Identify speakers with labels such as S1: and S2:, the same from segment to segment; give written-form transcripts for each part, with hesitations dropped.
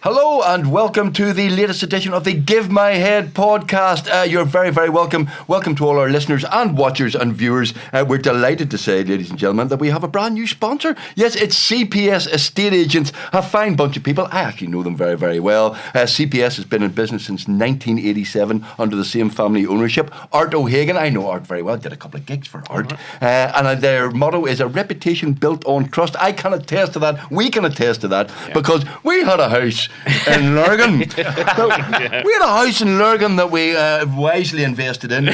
S1: Hello and welcome to the latest edition of the Give My Head podcast. You're very, very welcome. Welcome to all our listeners and watchers and viewers. We're delighted to say, ladies and gentlemen, that we have a brand new sponsor. Yes, it's CPS Estate Agents, a fine bunch of people. I actually know them very, very well. CPS has been in business since 1987 under the same family ownership. Art O'Hagan, I know Art very well, did a couple of gigs for Art. And their motto is a reputation built on trust. I can attest to that. We can attest to that because we had a house in Lurgan. We had a house in Lurgan that we wisely invested in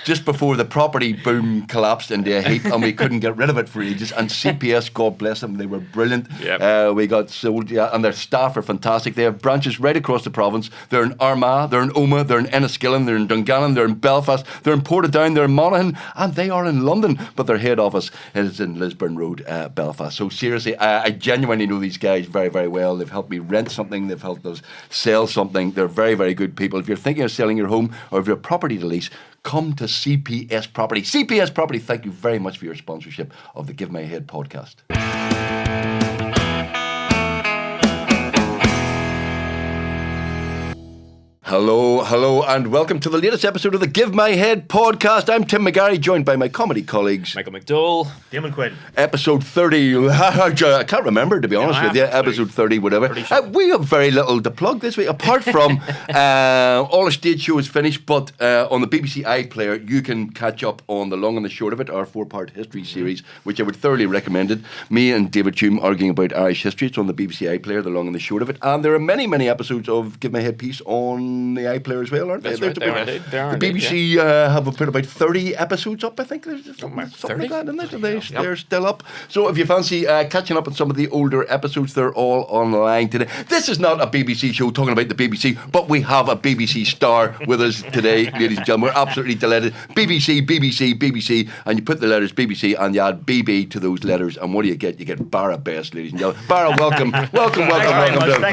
S1: just before the property boom collapsed into a heap, and we couldn't get rid of it for ages. And CPS, God bless them, they were brilliant. Yep. We got sold, and their staff are fantastic. They have branches right across the province. They're in Armagh, they're in Omagh, they're in Enniskillen, they're in Dungannon, they're in Belfast, they're in Portadown, they're in Monaghan, and they are in London. But their head office is in Lisburn Road, Belfast. So seriously, I genuinely know these guys very, very well. They've helped me rent something. They've helped us sell something. They're very, very good people. If you're thinking of selling your home or if you're property to lease, come to CPS Property. CPS Property, thank you very much for your sponsorship of the Give My Head podcast. Hello, and welcome to the latest episode of the Give My Head podcast. I'm Tim McGarry, joined by my comedy colleagues
S2: Michael McDowell,
S3: Damon Quinn.
S1: Episode 30. I can't remember, to be honest with you. Episode 30, whatever. We have very little to plug this week, apart from all the stage show is finished, but on the BBC iPlayer, you can catch up on the long and the short of it, our 4-part history series, which I would thoroughly recommend it. Me and David Hume arguing about Irish history. It's on the BBC iPlayer, the long and the short of it. And there are many, many episodes of Give My Head piece on the iPlayer as well, aren't they?
S2: That's right, they are.
S1: The BBC have put about 30 episodes up, I think. There's something like that, isn't it? They're still up. So if you fancy catching up on some of the older episodes, they're all online today. This is not a BBC show talking about the BBC, but we have a BBC star with us today, ladies and gentlemen. We're absolutely delighted. BBC, and you put the letters BBC and you add BB to those letters, and what do you get? You get Barra Best, ladies and gentlemen. Barra, welcome.
S3: Thanks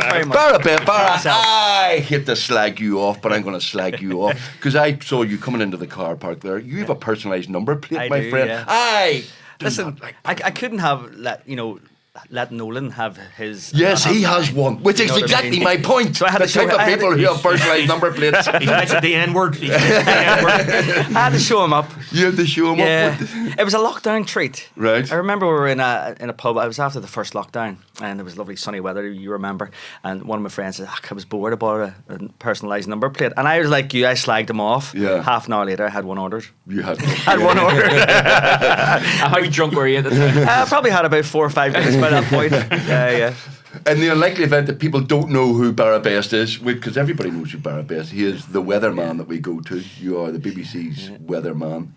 S3: very much.
S1: Barra Best. I hate to slag you off, but I'm going to slag you off because I saw you coming into the car park there. You have a personalised number plate, my friend.
S3: Yeah.
S1: Listen,
S3: I couldn't have let Nolan have his.
S1: Yes, he has one, which is exactly my point.
S3: So I had
S1: the type of people who have personalised number plates.
S3: He mentioned the N-word. I had to show him up.
S1: You had to show him up.
S3: It was a lockdown treat.
S1: Right.
S3: I remember we were in a pub. I was after the first lockdown, and there was lovely sunny weather. You remember? And one of my friends said, I was bored. I bought a personalised number plate, and I was like you. I slagged him off.
S1: Yeah.
S3: Half an hour later, I had one ordered.
S1: You had
S3: one ordered.
S2: How drunk were you at the time?
S3: I probably had about 4 or 5 minutes by that point. Yeah.
S1: In the unlikely event that people don't know who Barra Best is, because everybody knows who Barra Best is, he is the weatherman that we go to. You are the BBC's weatherman.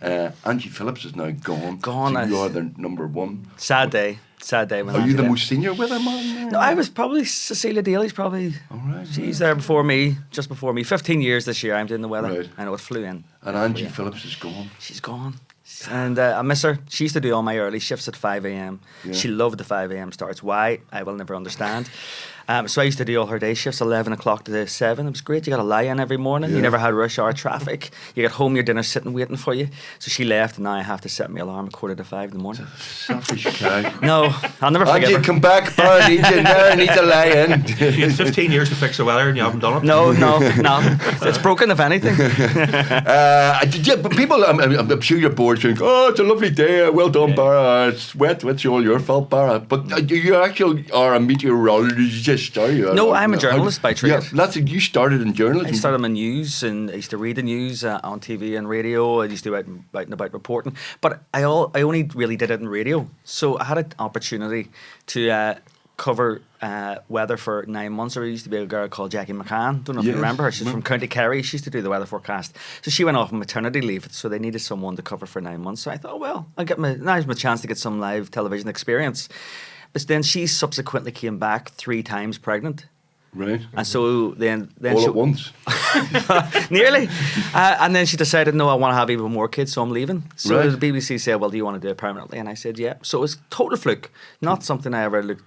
S1: Angie Phillips is now gone. So you are the number one.
S3: Sad day.
S1: Are you the most senior weatherman?
S3: No, I was probably Cecilia Daly's probably.
S1: All right.
S3: She's there before me, just before me. 15 years this year I'm doing the weather.
S1: Right.
S3: I know it flew in.
S1: And Angie Phillips is gone.
S3: She's gone. And I miss her. She used to do all my early shifts at 5 a.m.
S1: Yeah.
S3: She loved the 5 a.m. starts. Why? I will never understand. So I used to do all her day shifts, 11 o'clock to 7. It was great. You got a lie-in every morning. You never had rush hour traffic. You got home, your dinner's sitting waiting for you. So she left, and now I have to set my alarm at 4:45 in the morning.
S1: Selfish guy.
S3: No, I'll never forget
S1: Angie,
S3: her.
S1: come back. Barra needs you now. Needs a lie-in.
S4: It's 15 years to fix the weather and you haven't done it?
S3: No. It's broken, if anything.
S1: But people, I'm sure you're bored saying, oh, it's a lovely day. Well done, Barra. It's wet. It's all your fault, Barra. But you actually are a meteorologist, are you?
S3: No, I'm a journalist by trade.
S1: Yeah, you started in journalism.
S3: I started in news, and I used to read the news on TV and radio. I used to do out and about reporting, but I only really did it in radio. So I had an opportunity to cover weather for 9 months. There used to be a girl called Jackie McCann. Don't know if you remember her. She's from County Kerry. She used to do the weather forecast. So she went off on maternity leave. So they needed someone to cover for 9 months. So I thought, well, now's my chance to get some live television experience. But then she subsequently came back 3 times pregnant.
S1: Right.
S3: And so then
S1: all at once.
S3: Nearly. And then she decided, no, I want to have even more kids, so I'm leaving. So the BBC said, well, do you want to do it permanently? And I said, yeah. So it was total fluke, not something I ever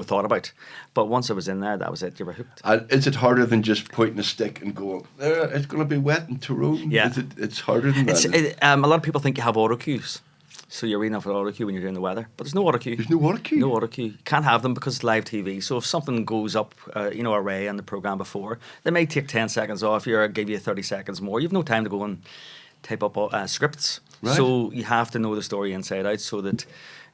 S3: thought about. But once I was in there, that was it. You were hooked.
S1: And is it harder than just pointing a stick and going, it's going to be wet in Tyrone?
S3: Yeah.
S1: It's harder than that?
S3: A lot of people think you have auto cues. So you're reading off an auto cue when you're doing the weather, but there's no auto cue.
S1: There's no auto cue?
S3: No auto cue. You can't have them because it's live TV. So if something goes up, array on the program before, they may take 10 seconds off you or give you 30 seconds more. You've no time to go and type up scripts.
S1: Right.
S3: So you have to know the story inside out so that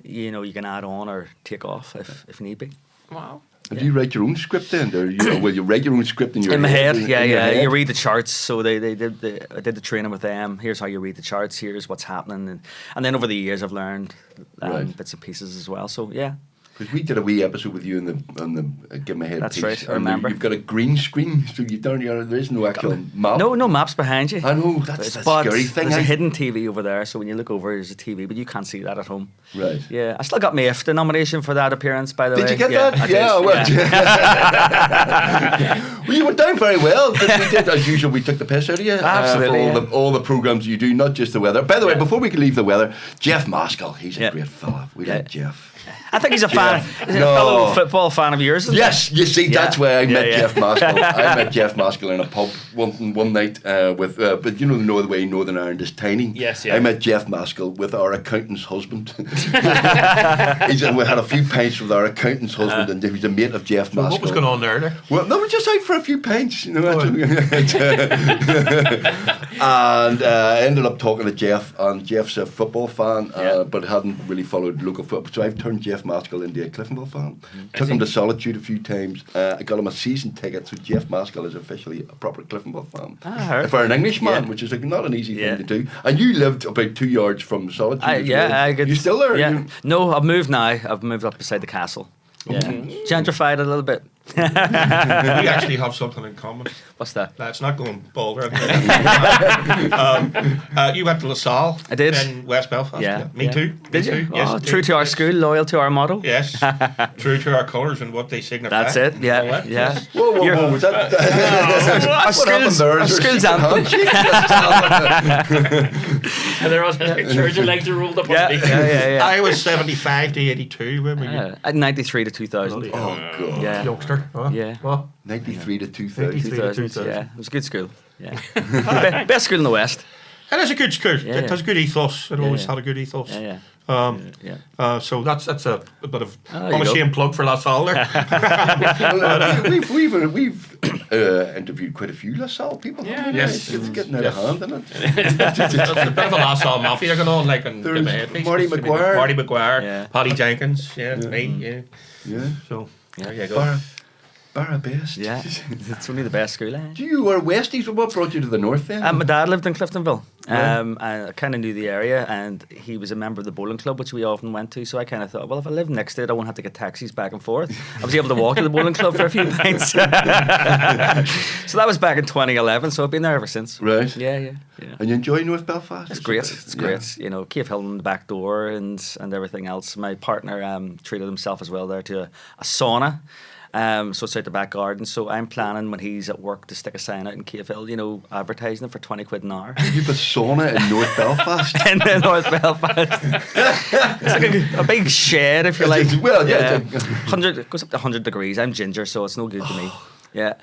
S3: you can add on or take off if need be.
S2: Wow.
S1: And do you write your own script then? Or you write your own script in your
S3: In my head,
S1: in
S3: yeah.
S1: your head?
S3: You read the charts. So I did the training with them. Here's how you read the charts. Here's what's happening, and then over the years I've learned
S1: Right.
S3: bits and pieces as well. So yeah.
S1: Because we did a wee episode with you on the Give My Head
S3: That's
S1: piece,
S3: right, I
S1: and
S3: remember.
S1: You've got a green screen, so there is no actual map.
S3: No maps behind you.
S1: I know, that's the
S3: But
S1: scary thing.
S3: There's a
S1: eh?
S3: hidden TV over there, so when you look over, there's a TV, but you can't see that at home.
S1: Right.
S3: Yeah, I still got my IFTA nomination for that appearance, by the way.
S1: Did you get
S3: yeah,
S1: that?
S3: I did.
S1: Well, you went down very well. But we did, as usual, we took the piss out of you.
S3: Absolutely,
S1: For all the programmes you do, not just the weather. By the way, before we can leave the weather, Jeff Maskell, he's a
S3: Yeah.
S1: great fella. We like Jeff.
S3: I think he's a fan. He's a
S1: No.
S3: fellow football fan of yours, isn't he?
S1: Yes, you see, that's
S3: Yeah.
S1: where I met
S3: Yeah, yeah.
S1: Jeff Maskell. I met Jeff Maskell in a pub one night but you know the way Northern Ireland is tiny.
S2: Yes, yeah.
S1: I met Jeff Maskell with our accountant's husband. We had a few pints with our accountant's husband, and he was a mate of Jeff Maskell.
S4: What was going on there?
S1: Well, no, we're just out for a few pints, and I ended up talking to Jeff, and Jeff's a football fan, but hadn't really followed local football. So I've turned Jeff Maskell into a Cliftonville fan. Took him to Solitude a few times. I got him a season ticket, so Jeff Maskell is officially a proper Cliftonville fan. For an Englishman, which is not an easy thing to do. And you lived about 2 yards from Solitude. as well. You still there?
S3: Yeah. No, I've moved now. I've moved up beside the castle. Yeah. Gentrified a little bit.
S4: We actually have something in common.
S3: What's that?
S4: It's not going boulder. You went to LaSalle.
S3: I did.
S4: In West Belfast.
S3: Yeah.
S4: Me too.
S3: Did
S4: Me
S3: you?
S4: too. Yes,
S3: Oh,
S4: indeed.
S3: true to our school, loyal to our motto.
S4: Yes. True to our colours and what they signify.
S3: That's it. Yeah.
S4: All that,
S3: Yeah.
S4: yes.
S1: Whoa, was that?
S3: Our
S1: What happened
S3: school's,
S1: there?
S3: our
S1: Is there
S3: school's
S1: secret
S3: anthem.
S1: handshake?
S2: And they're all Georgia legs are rolled up
S3: Yeah,
S2: underneath.
S3: yeah.
S4: I was 75 to 82. When were you?
S3: At 93 to 2000.
S4: Bloody
S1: Oh, God.
S3: Yeah.
S4: Youngster. Huh?
S3: Yeah.
S4: What?
S1: 93 to 2000.
S3: 2000. Yeah. It was a good school. Yeah. Best school in the West.
S4: It is a good school.
S3: Yeah,
S4: It has a good eth. It always
S3: yeah.
S4: had a good ethos.
S3: Yeah.
S4: So that's a bit of
S3: Oh, there you
S4: unashamed plug for LaSalle there.
S1: We've interviewed quite a few LaSalle people. haven't we?
S4: Yes.
S1: It's getting out of hand, isn't it?
S4: There's a bit of a LaSalle mafia going on, like in
S1: There's
S4: Give My Head piece.
S1: Marty Maguire.
S4: Marty Maguire,
S3: Yeah.
S4: Paddy Jenkins, me, yeah.
S1: Yeah.
S4: So there you go.
S1: Barra best.
S3: Yeah. It's only the best school.
S1: You were Westies. What brought you to the north then?
S3: My dad lived in Cliftonville.
S1: Right.
S3: I kind of knew the area, and he was a member of the bowling club, which we often went to. So I kind of thought, well, if I live next to it, I won't have to get taxis back and forth. I was able to walk to the bowling club for a few nights. So that was back in 2011. So I've been there ever since.
S1: Right.
S3: Yeah.
S1: And you enjoy North Belfast?
S3: It's great. It's great. You know, Cave Hill in the back door and everything else. My partner treated himself as well there to a sauna. So it's out the back garden. So I'm planning when he's at work to stick a sign out in Cave Hill, advertising it for 20 quid an hour.
S1: You have a sauna in North Belfast?
S3: In North Belfast. It's like a big shed, if you like.
S1: Well, yeah.
S3: 100, it goes up to 100 degrees. I'm ginger, so it's no good to me. Yeah.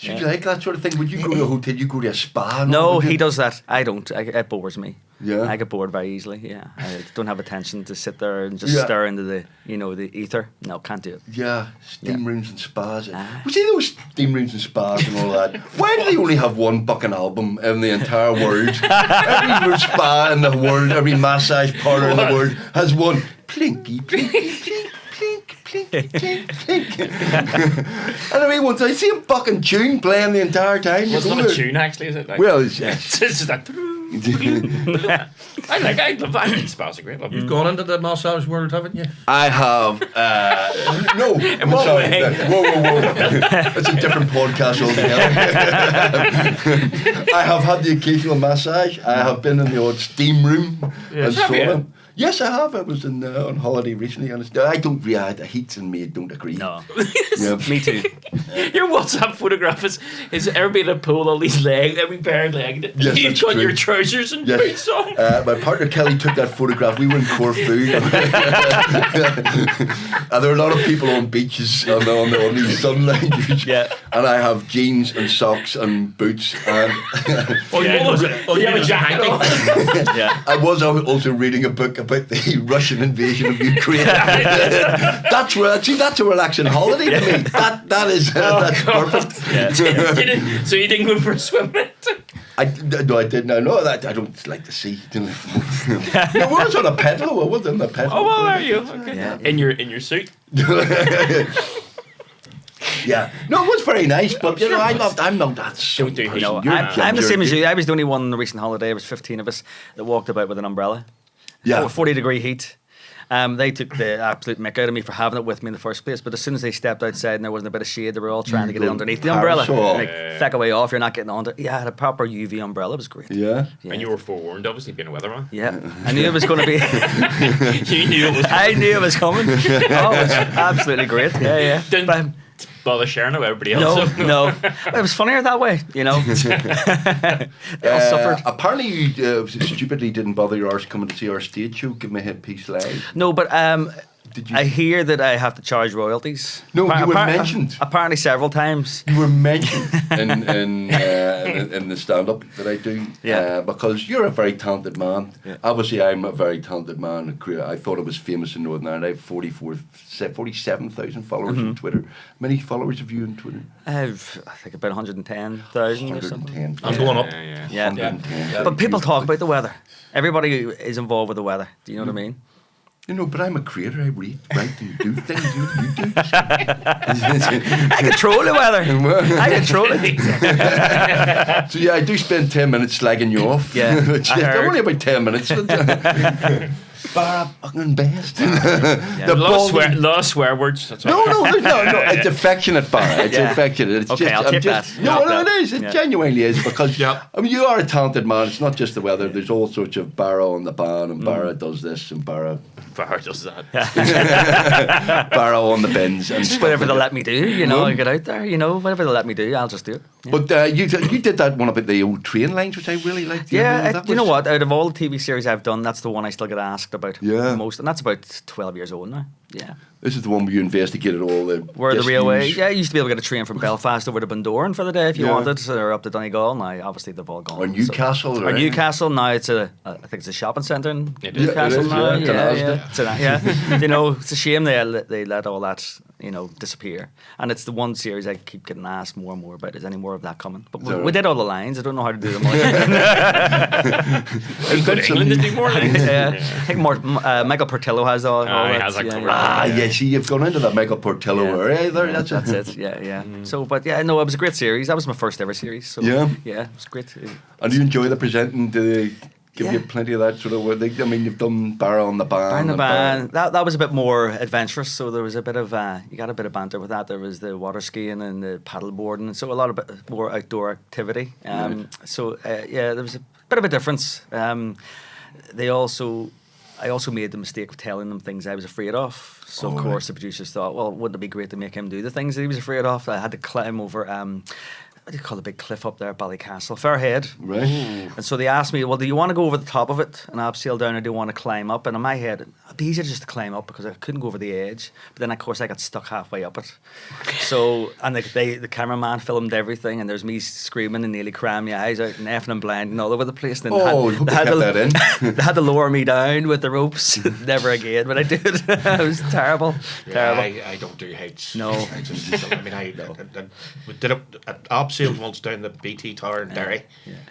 S1: Do you like that sort of thing? Would you go to a hotel? You go to a spa? and all,
S3: No,
S1: would you?
S3: he does that. I don't. It bores me.
S1: Yeah.
S3: I get bored very easily. Yeah. I don't have attention to sit there and just
S1: Yeah.
S3: stare into the ether. No, can't do it.
S1: Yeah, steam rooms and spas.
S3: Ah.
S1: We see those steam rooms and spas and all that. Why do they only have one bucking album in the entire world? Every spa in the world, every massage parlour in the world has one. Plinky, plinky, plink, plink, plink, plink, plink. And I mean, once I see a fucking tune playing the entire time.
S2: Well, it's
S1: you
S2: not
S1: go
S2: a
S1: there.
S2: tune, actually, is it? Like,
S1: Well,
S2: it's just that. I love. I think spas are great. Love
S4: You've gone into the massage world, haven't you?
S1: I have no.
S2: what
S1: Sorry,
S2: way?
S1: whoa! It's a different podcast altogether. I have had the occasional massage. I have been in the odd steam room and
S2: Have you?
S1: sauna. Yes, I have. I was on holiday recently, and I don't. Yeah, the heats and me don't agree.
S3: No.
S1: Yeah.
S3: Me too.
S2: Your WhatsApp photograph is everybody in a pool, all these legs, every pair of legs.
S1: Yes,
S2: You've
S1: that's
S2: got
S1: true.
S2: your trousers and
S1: Yes.
S2: boots on.
S1: My partner Kelly took that photograph. We were in Corfu, and there were a lot of people on beaches on these sun lounges.
S3: Yeah.
S1: and I have jeans and socks and boots. And
S4: Oh, yeah, was it? Oh,
S2: You
S4: yeah,
S2: have a
S4: was it
S2: jacket on.
S4: hanky?
S3: Yeah.
S1: I was also reading a book about the Russian invasion of Ukraine. That's a relaxing holiday to me. That's perfect.
S2: So you didn't go for a swim?
S1: I didn't. No, that I don't like the sea. No, I was on a pedal. I was on a pedal.
S2: Oh well, there you. Okay.
S3: Yeah.
S2: In your suit.
S1: Yeah, no, it was very nice, but you know, I'm not that sort of
S2: do
S1: person.
S2: hate
S3: No,
S1: You're-
S3: I'm the
S1: you're-
S3: same as you. I was the only one on the recent holiday. There was 15 of us that walked about with an umbrella.
S1: Yeah.
S3: 40-degree heat. They took the absolute mick out of me for having it with me in the first place. But as soon as they stepped outside and there wasn't a bit of shade, they were all trying to get it underneath the umbrella.
S1: Parasol.
S3: Like, feck away off, you're not getting under. Yeah, I had a proper UV umbrella. It was great.
S1: Yeah.
S2: And you were forewarned, obviously, being a weatherman.
S3: Yeah, I knew it was going to be.
S2: You knew it was.
S3: I knew it was coming. Oh, it was absolutely great. Yeah, yeah.
S2: Didn't
S3: But-
S2: bother sharing it with everybody else.
S3: no. It was funnier that way, you know. They all suffered.
S1: Apparently, you stupidly didn't bother your arse coming to see our stage show. Give me a headpiece live.
S3: No, but
S1: Did you?
S3: I hear that I have to charge royalties.
S1: No, you were mentioned.
S3: Apparently several times.
S1: You were mentioned in the stand-up that I do,
S3: Yeah.
S1: because you're a very talented man.
S3: Yeah.
S1: Obviously, I'm a very talented man. I thought I was famous in Northern Ireland. I have 47,000 followers on Twitter. How many followers have you on Twitter?
S3: I have, I think, about 110,000 or something.
S1: 110.
S4: I'm going up.
S2: Yeah.
S3: Yeah.
S1: 110.
S3: But people talk about the weather. Everybody is involved with the weather. Do you know what I mean?
S1: You know, but I'm a creator. I write and do things. You do.
S3: I control the weather. I control it.
S1: So yeah, I do spend 10 minutes slagging you off.
S3: Yeah,
S1: Which
S3: I heard.
S1: only about 10 minutes. Barra fucking best. The
S2: A lot
S1: balding-
S2: of swear words. That's
S1: No,
S2: all.
S1: no. It's affectionate, Barra. It's
S3: Yeah.
S1: affectionate. It's
S3: Okay,
S1: just,
S3: I'll
S1: I'm
S3: take
S1: just,
S3: that.
S1: No,
S3: Yeah.
S1: no, it is. It
S3: Yeah.
S1: genuinely is because
S4: Yeah.
S1: I mean, you are a talented man. It's not just the weather. There's all sorts of Barra on the band, and Barra does this, and Barra
S2: Barra does that.
S1: Barra on the bins, and
S3: Just
S1: stuff
S3: whatever
S1: like
S3: they
S1: that.
S3: let me do, you know, I get out there, you know, whatever they let me do, I'll just do it. Yeah.
S1: But you did that one about the old train lines, which I really liked.
S3: You know what? Out of all the TV series I've done, that's the one I still get asked about
S1: Yeah.
S3: most, and that's about 12 years old now. Yeah,
S1: This is the one where you investigated all the
S3: where the
S1: disused-
S3: railway. Yeah, you used to be able to get a train from Belfast over to Bundoran for the day if you
S1: Yeah.
S3: wanted, or up to Donegal. Now, obviously, they've all gone.
S1: Or Newcastle,
S3: Or
S1: right?
S3: Newcastle. Now it's I think it's a shopping centre in
S2: It is.
S3: Newcastle
S1: It is,
S3: now.
S1: yeah, Canasta.
S3: Yeah. You know, it's a shame they let all that, you know, disappear. And it's the one series I keep getting asked more and more about. Is any more of that coming? But we did all the lines. I don't know how to do them all.
S2: You go to England to do more lines.
S3: Yeah. I think Michael Portillo has all
S2: he
S3: that.
S2: has that covered.
S1: Yeah, see, you've gone into that Michael Portillo
S3: Yeah.
S1: area there.
S3: Yeah,
S1: That's
S3: it. Yeah. So, but yeah, no, it was a great series. That was my first ever series. So,
S1: Yeah.
S3: Yeah, it was great.
S1: And do you enjoy the presenting? Do they give you
S3: Yeah.
S1: plenty of that sort of work? I mean, you've done Barra on the band.
S3: Barn the
S1: and
S3: band. That was a bit more adventurous. So there was a bit of you got a bit of banter with that. There was the water skiing and the paddle boarding, so a lot of bit more outdoor activity. So yeah, there was a bit of a difference. I also made the mistake of telling them things I was afraid of. So of course the producers thought, well, wouldn't it be great to make him do the things that he was afraid of? I had to climb over. What do you call the big cliff up there at Ballycastle? Fairhead.
S1: Right.
S3: And so they asked me, well, do you want to go over the top of it and abseil down, or do you want to climb up? And in my head, it'd be easier just to climb up because I couldn't go over the edge. But then, of course, I got stuck halfway up it. So, and the cameraman filmed everything, and there's me screaming and nearly crying my eyes out and effing and blinding all over the place. And then
S1: Hope they kept that in.
S3: they had to lower me down with the ropes. Never again, but I did. It was terrible. Terrible.
S4: I don't do heights.
S3: No.
S4: I just don't. I mean, we did it at abseiled once down the BT Tower in Derry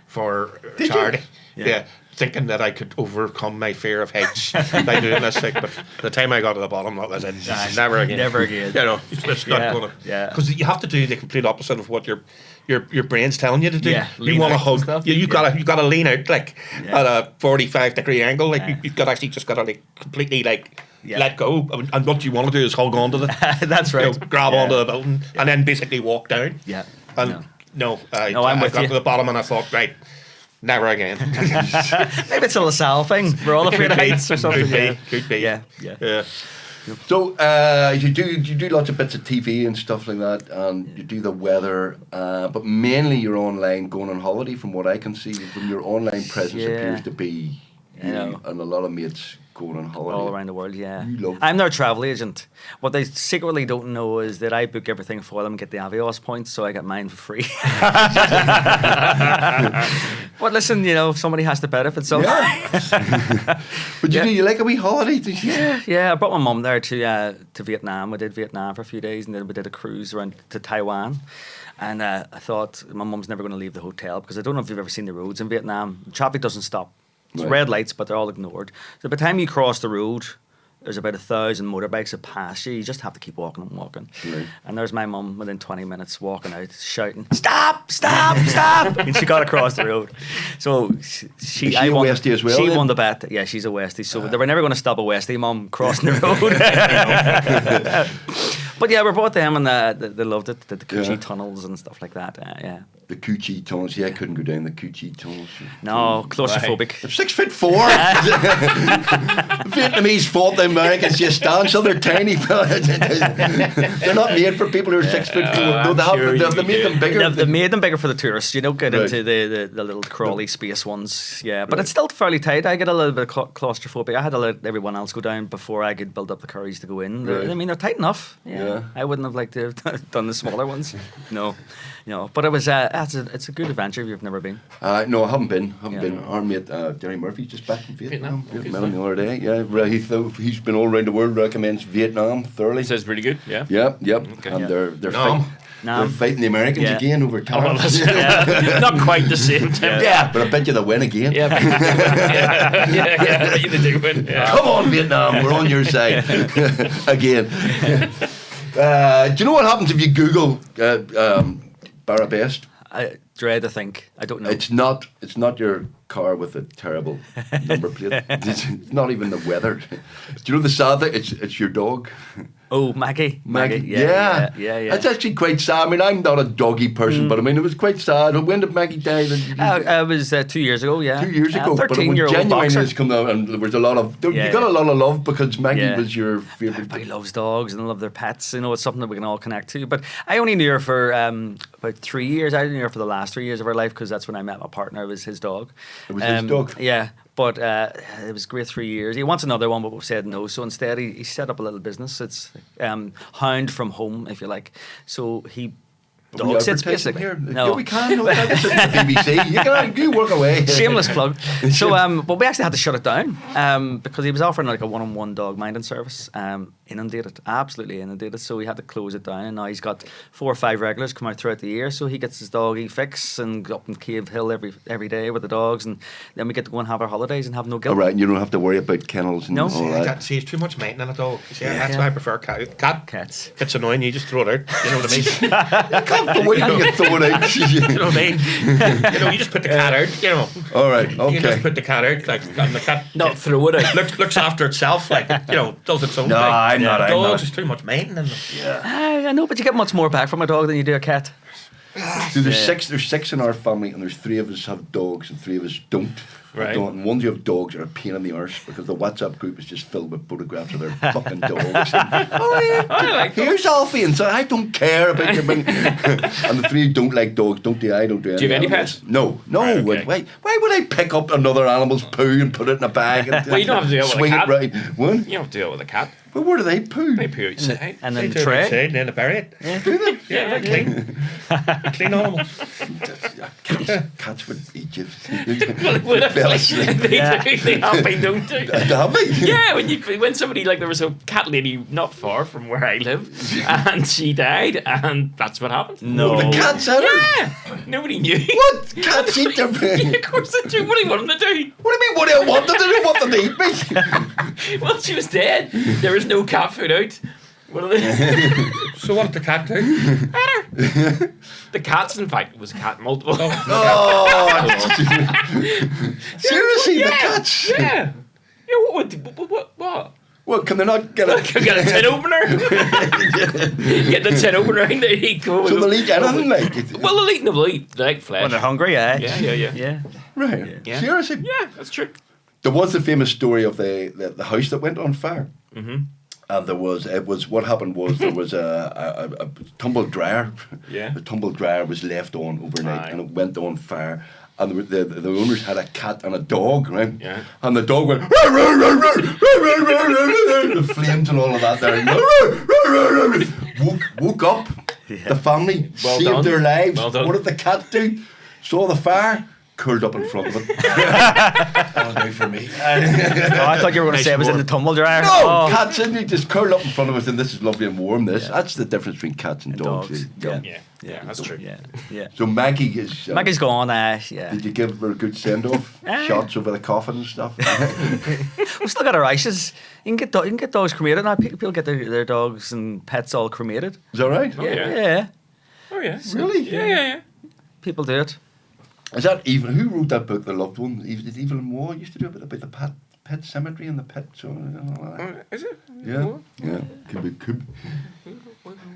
S4: for charity. Yeah. Thinking that I could overcome my fear of heights by doing this thing, but the time I got to the bottom, that was it. Never again.
S3: Never again.
S4: You know, it's not going to.
S3: Yeah.
S4: Because you have to do the complete opposite of what your brain's telling you to do.
S3: Yeah,
S4: You
S3: lean
S4: want to
S3: out and
S4: hug.
S3: stuff.
S4: You got to lean out like
S3: Yeah.
S4: at a 45-degree angle. Like
S3: Yeah.
S4: you've got actually just got to like completely like
S3: Yeah.
S4: let go. And what you want to do is hug onto the.
S3: That's
S4: You
S3: right.
S4: know, grab onto the building and then basically walk down.
S3: Yeah.
S4: And I
S3: I'm with
S4: got
S3: you.
S4: to the bottom and I thought, right, never again.
S3: Maybe it's a LaSalle thing. We're all afraid of heights or something.
S4: Could be.
S3: Yeah.
S1: So you do lots of bits of TV and stuff like that, and you do the weather, but mainly you're online going on holiday. From what I can see from your online presence,
S3: Yeah.
S1: appears to be
S3: I know.
S1: and a lot of mates going on holiday.
S3: All around the world, yeah.
S1: You love-
S3: I'm their travel agent. What they secretly don't know is that I book everything for them, get the Avios points, so I get mine for free. But listen, somebody has to benefit. So
S1: But you like a wee holiday? Did you?
S3: yeah, I brought my mum there to Vietnam. We did Vietnam for a few days, and then we did a cruise around to Taiwan. And I thought my mum's never going to leave the hotel because I don't know if you've ever seen the roads in Vietnam. Traffic doesn't stop. It's
S1: Right.
S3: red lights, but they're all ignored. So by the time you cross the road, there's about 1,000 motorbikes that pass you. You just have to keep walking and walking.
S1: Right.
S3: And there's my mum within 20 minutes walking out, shouting, "Stop! Stop! Stop!" And she got across the road. So
S1: Is she a Westie as well,
S3: She
S1: then?
S3: won the bet. Yeah, she's a Westie. So they were never going to stop a Westie mum crossing the road. But yeah, we brought them and they loved it. Did the Coochie
S1: Yeah.
S3: tunnels and stuff like that. Yeah.
S1: The Coochie tunnels. Yeah, I couldn't go down the Coochie tunnels.
S3: No, claustrophobic.
S1: They're 6'4". Vietnamese fought the Americans just stand, so they're tiny. They're not made for people who are 6'4". No, they made them bigger.
S3: They made them bigger for the tourists, get
S1: Right.
S3: into the little crawly space ones. Yeah, but it's still fairly tight. I get a little bit of claustrophobia. I had to let everyone else go down before I could build up the courage to go in.
S1: Right.
S3: I mean, they're tight enough.
S1: Yeah.
S3: I wouldn't have liked to have done the smaller ones. No. But it was it's a good adventure if you've never been.
S1: No, I haven't been.
S3: Yeah.
S1: Our mate Derry Murphy's just back from Vietnam.
S2: Vietnam? Okay,
S1: Met him the other day. Yeah, he's been all around the world. Recommends Vietnam thoroughly.
S2: Says pretty good. Yeah.
S1: Yep.
S2: Okay.
S1: And
S3: Yeah.
S1: they're
S4: Nom.
S1: they're fighting the Americans
S3: Yeah.
S1: again over
S2: Oh, well,
S1: tariffs.
S2: that's not quite the same time.
S1: Yeah, but I bet you they win again.
S2: Yeah. Yeah. They do win. Yeah.
S1: Come on, Vietnam, we're on your side again. Do you know what happens if you Google Barra Best?
S3: I dread to think. I don't know.
S1: It's not your car with a terrible number plate. It's not even the weather. Do you know the sad thing? It's your dog.
S3: Oh, Maggie.
S1: Yeah. It's actually quite sad. I mean, I'm not a doggy person, but I mean, it was quite sad. When did Maggie die?
S3: It was 2 years ago, yeah.
S1: 2 years ago. But it was
S3: 13-year-old
S1: genuine
S3: boxer.
S1: has come out, and there was a lot of. You
S3: Yeah.
S1: got a lot of love because Maggie
S3: Yeah.
S1: was your favourite.
S3: Everybody loves dogs and love their pets. It's something that we can all connect to. But I only knew her for about 3 years. I knew her for the last 3 years of her life because that's when I met my partner. It was his dog.
S1: It was his dog?
S3: Yeah. But it was a great 3 years. He wants another one, but we've said no. So instead, he set up a little business. It's hound from home, if you like. So he dog sits
S1: advertising
S3: basically.
S1: here?
S3: No.
S1: Yeah, we can. No, this isn't the BBC. You work away.
S3: Shameless plug. So, but we actually had to shut it down because he was offering like a one-on-one dog minding service. Inundated, absolutely inundated. So we had to close it down, and now he's got 4 or 5 regulars come out throughout the year. So he gets his doggy fix and go up in Cave Hill every day with the dogs, and then we get to go and have our holidays and have no guilt.
S1: All right, and you don't have to worry about kennels and
S3: No.
S1: all that.
S4: It's too much maintenance at all. That's why I prefer cat.
S3: Cats.
S4: It's annoying. You just throw it out. You know what I mean?
S1: But when you get thrown out.
S4: You know what I mean? You just put the cat out.
S1: All right,
S4: You can just
S1: okay.
S4: put the cat out, and the cat
S2: Not throw it out.
S4: looks after itself, does its own
S1: No,
S4: thing.
S1: I'm not.
S4: Dogs is too much maintenance.
S3: I know, but you get much more back from a dog than you do a cat.
S1: So there's six in our family, and there's 3 of us have dogs, and 3 of us don't.
S2: Right.
S1: And ones who have dogs are a pain in the arse because the WhatsApp group is just filled with photographs of their fucking dogs. Here's Alfie, and so I don't care about your and the 3 who don't like dogs don't do. I don't do.
S2: Do you have any
S1: animals.
S2: pets?
S1: No.
S2: Right, okay.
S1: Why would I pick up another animal's poo and put it in a bag? And
S2: Well, you don't have to do it with a
S1: swing
S2: cat.
S1: it right. What?
S2: You don't have to do it with a cat.
S1: Well, where do they poo?
S2: They poo outside.
S3: And
S4: They
S3: then
S4: do
S3: the
S4: it
S3: tray.
S4: outside and then they bury it.
S1: Do they?
S4: Yeah, very clean. Clean animals.
S1: Cats would eat you.
S2: Well,
S1: Fell asleep.
S2: they do. They have been, don't they?
S1: Have they?
S2: Yeah, when somebody there was a cat lady not far from where I live, and she died, and that's what happened.
S3: No.
S1: The cats had her.
S2: Yeah, nobody knew.
S1: What? Cats eat their
S2: Yeah, of course they do. What do you want them to do?
S1: What do you mean? What do I want them to do? Want them to eat me?
S2: Well, she was dead. There was no cat food out. What are they?
S4: So what did the cat do?
S2: Better. The cats, in fact, was a cat multiple.
S1: Oh, seriously, the
S2: Yeah,
S1: cats.
S2: Yeah. Yeah. What?
S1: What? Can they not get a?
S2: Get a tin opener. Get the tin opener and they eat.
S1: So they'll eat anything like it.
S2: Well, they'll eat like flesh.
S3: When they're hungry, yeah.
S2: Yeah.
S1: Right.
S2: Yeah.
S1: Seriously.
S2: Yeah, that's true.
S1: There was the famous story of the house that went on fire.
S2: Mm-hmm.
S1: And what happened was there was a tumble dryer.
S2: Yeah.
S1: The tumble dryer was left on overnight
S2: Aye.
S1: and it went on fire. and the owners had a cat and a dog, right?
S2: Yeah.
S1: And the dog went the flames and all of that there. Woke up the family,
S2: Well
S1: saved
S2: done.
S1: their lives.
S2: Well done.
S1: What did the cat do? Saw the fire, curled up in front of it. That'll do for me.
S3: I thought you were going to
S2: Nice
S3: say it was in the
S2: warm.
S3: tumble dryer.
S1: No,
S3: Oh.
S1: cats in it, just curl up in front of us, and this is lovely and warm. That's the difference between cats and dogs.
S3: dogs.
S1: Yeah.
S2: Yeah, that's true.
S3: Yeah.
S1: So Maggie is.
S3: Maggie's gone. Yeah.
S1: Did you give her a good send off? Shots over the coffin and stuff.
S3: We still got our ashes. You can get dogs cremated now. People get their dogs and pets all cremated.
S1: Is that right?
S3: Yeah.
S2: Oh yeah.
S1: Really?
S2: Yeah.
S3: People do it.
S1: Is that even who wrote that book, The Loved One? Did Evelyn Waugh used to do a bit about the pet cemetery and the pets?
S2: Is it?
S1: Yeah. Could.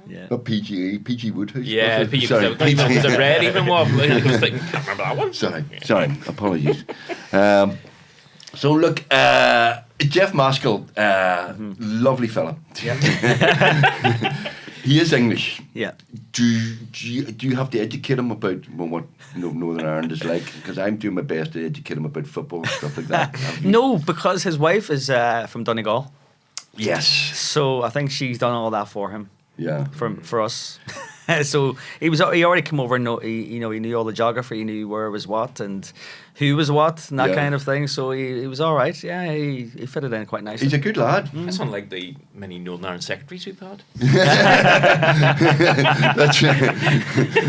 S3: Yeah.
S1: Not PG Woodhouse.
S2: Yeah,
S1: was it?
S2: PG
S1: Sorry,
S2: was it red even more? I was thinking, can't remember that one.
S1: Sorry, apologies. So look, Jeff Maskell, lovely fella.
S3: Yeah.
S1: He is English.
S3: Yeah.
S1: Do you have to educate him about what Northern Ireland is like? Because I'm doing my best to educate him about football and stuff like that.
S3: No, because his wife is from Donegal,
S1: Yes.
S3: so I think she's done all that for him.
S1: Yeah.
S3: For us. So he already came over and he knew all the geography, he knew where was what and who was what and that
S1: Yeah.
S3: kind of thing. So he was all right. Yeah, he fitted in quite nicely.
S1: He's a good lad.
S2: That's unlike the many Northern Ireland secretaries we've had.
S1: That's right.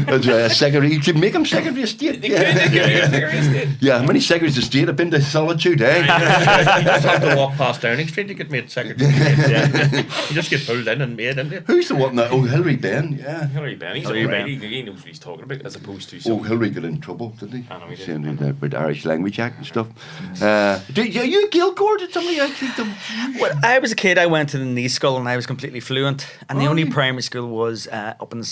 S1: That's right. A secretary. You could make him Secretary of State. Yeah, how many Secretaries of State have been to Solitude, eh?
S4: You just have to walk past Downing Street to get made secretary. You just get pulled in and made, didn't you?
S1: Who's the one now? Oh, Hillary Benn, yeah.
S2: Hillary Benn, he's
S3: Hillary
S2: alright.
S3: Benn.
S2: He knows what he's talking about, as opposed to
S1: Oh,
S2: some.
S1: Hillary got in trouble, didn't he?
S2: I know he did.
S1: Saying about Irish Language Act and stuff. Are you a Gaelcord? Did somebody actually...
S3: When I was a kid, I went to the knee school and I was completely fluent. And the
S1: Oh,
S3: only
S1: yeah.
S3: primary school was up in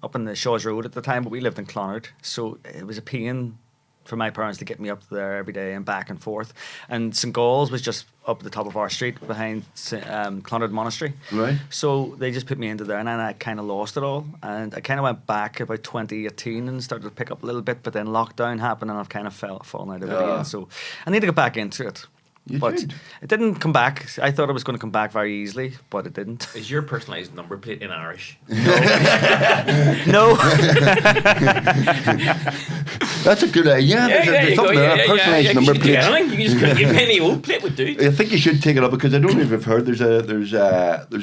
S3: up in the Shaws Road at the time, but we lived in Clonard, so it was a pain for my parents to get me up there every day and back and forth. And St Gall's was just up at the top of our street behind Clonard Monastery.
S1: Right.
S3: So they just put me into there, and then I kind of lost it all. And I kind of went back about 2018 and started to pick up a little bit, but then lockdown happened and I've kind of fallen out of it
S1: Ah.
S3: again. So I need to get back into it.
S1: You
S3: But
S1: did.
S3: it didn't come back. I thought it was going to come back very easily, but it didn't.
S2: Is your personalised number plate in Irish?
S3: No.
S1: That's a good idea. There's something there, a personalised number
S2: You
S1: plate.
S2: can just put any old plate would do.
S1: I think you should take it up because I don't know if you've heard. There's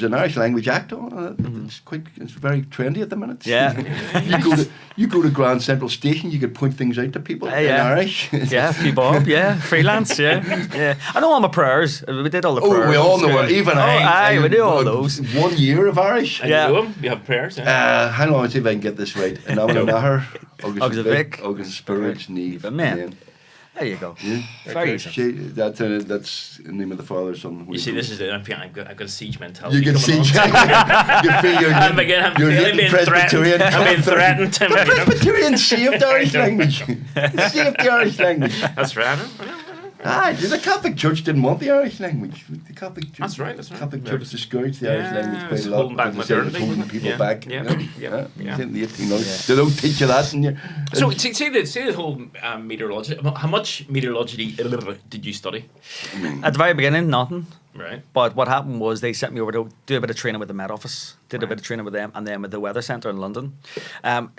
S1: an Irish Language Act on. It's very trendy at the minute.
S3: Yeah.
S1: you go to Grand Central Station. You could point things out to people in
S3: Yeah.
S1: Irish.
S3: Yeah, few bob, yeah. Freelance, yeah. I know all my prayers. We did all the
S1: Oh,
S3: prayers.
S1: we all
S3: at
S1: know
S3: school.
S1: it. Even
S3: aye, we do all those.
S1: 1 year of Irish.
S2: And
S3: Yeah.
S2: you know them? You have prayers. Yeah.
S1: Hang on, let's see if I can get this right. Nahar,
S3: Agus Vic,
S1: August Spirit, Neve.
S3: Amen. There you go.
S1: Yeah.
S3: Very easy.
S1: That's the name of the Father, Son.
S2: You see, this is it. I've got a siege mentality.
S1: You can see.
S2: coming on.
S1: You feel you're
S2: I'm
S1: you're
S2: feeling
S1: getting
S2: being threatened.
S1: Presbyterian.
S2: I'm being threatened.
S1: The Presbyterians saved the Irish language. Saved the Irish language.
S2: That's right. I know.
S1: The Catholic Church didn't want the Irish language. The Catholic Church.
S2: That's right.
S1: Catholic Church discouraged the Irish
S2: Yeah,
S1: language
S2: it's
S1: quite a lot
S2: holding back
S1: because they said it's
S2: modernity,
S1: holding
S2: wasn't it?
S1: people
S2: Yeah.
S1: back.
S2: Yeah. Yeah.
S1: In the 1800s. They don't teach you that.
S2: So, see the whole meteorology. How much meteorology did you study?
S3: At the very beginning, nothing.
S2: Right.
S3: But what happened was they sent me over to do a bit of training with the Met Office, did a bit of training with them, and then with the Weather Centre in London.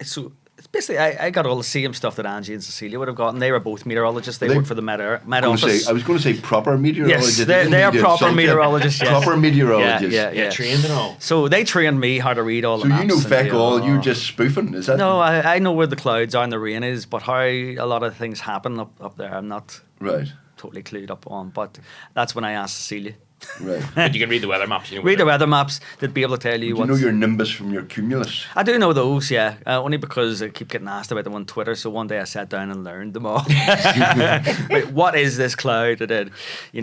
S3: So it's basically, I got all the same stuff that Angie and Cecilia would have gotten. They were both meteorologists. They worked for the Met Office.
S1: I was going to say proper meteorologists.
S3: Yes, they are proper meteorologists. Yes.
S1: Proper meteorologists.
S3: Yeah.
S2: Trained and all.
S3: So they trained me how to read all
S1: So
S3: the maps.
S1: you know
S3: and
S1: feck
S3: do
S1: all, you're just spoofing, is that?
S3: No, I know where the clouds are and the rain is, but how a lot of things happen up there, I'm not
S1: Right,
S3: totally clued up on. But that's when I asked Cecilia.
S1: right.
S2: But you can read the weather maps. You know
S3: Read the weather maps, they'd be able to tell you
S1: Do you
S3: what.
S1: know your nimbus from your cumulus?
S3: I do know those, yeah. Only because I keep getting asked about them on Twitter. So one day I sat down and learned them all. Wait, what is this cloud? I did,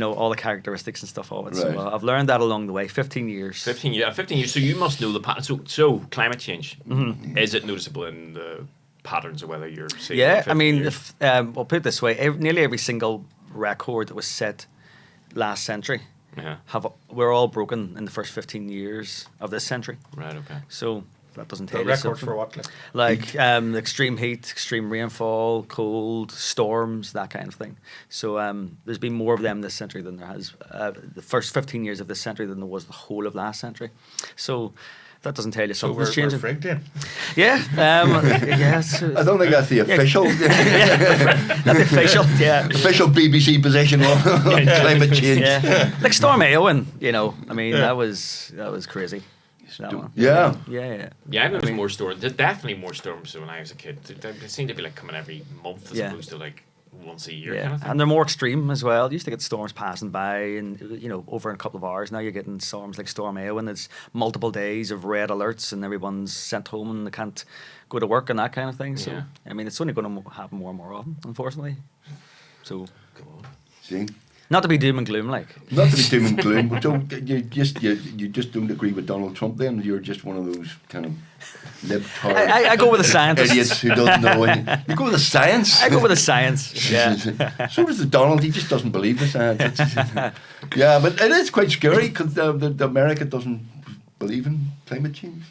S3: all the characteristics and stuff of it.
S1: Right.
S3: So I've learned that along the way. 15 years.
S2: 15 years. 15 years. So you must know the pattern. So climate change, is it noticeable in the patterns of whether you're seeing?
S3: Yeah,
S2: 15
S3: I mean,
S2: years?
S3: I'll put it this way: nearly every single record that was set last century
S2: Yeah.
S3: we're all broken in the first 15 years of this century.
S2: Right. Okay.
S3: So that doesn't
S4: The
S3: tell you
S4: records
S3: something.
S4: for what? Like?
S3: Like extreme heat, extreme rainfall, cold, storms, that kind of thing. So there's been more of them this century than there has the first 15 years of this century than there was the whole of last century. So that doesn't tell you
S4: So
S3: something's
S4: we're
S3: changing.
S4: frigged then.
S3: Yeah, yes.
S1: I don't think that's the official
S3: Not the official, yeah.
S1: official BBC position on climate change.
S3: Yeah, like Storm Eowyn, you know. I mean, that was crazy. That one.
S1: Yeah.
S3: Yeah.
S2: Yeah, there was more storms. There's definitely more storms than when I was a kid. They seem to be like coming every month as
S3: Yeah.
S2: opposed to like once a year
S3: Yeah,
S2: kind of thing.
S3: and they're more extreme as well. You used to get storms passing by, and over in a couple of hours. Now you're getting storms like Storm Eowyn. It's multiple days of red alerts, and everyone's sent home and they can't go to work and that kind of thing. So
S2: Yeah.
S3: I mean, it's only going to happen more and more often, unfortunately. So
S1: See?
S3: not to be doom and gloom, like.
S1: Not to be doom and gloom, but you just don't agree with Donald Trump. Then you're just one of those kind of libtard
S3: I go with the scientists.
S1: idiots who doesn't know anything. You go with the science.
S3: I go with the science. Yeah.
S1: So does the Donald. He just doesn't believe the science. Yeah, but it is quite scary because the America doesn't believe in climate change.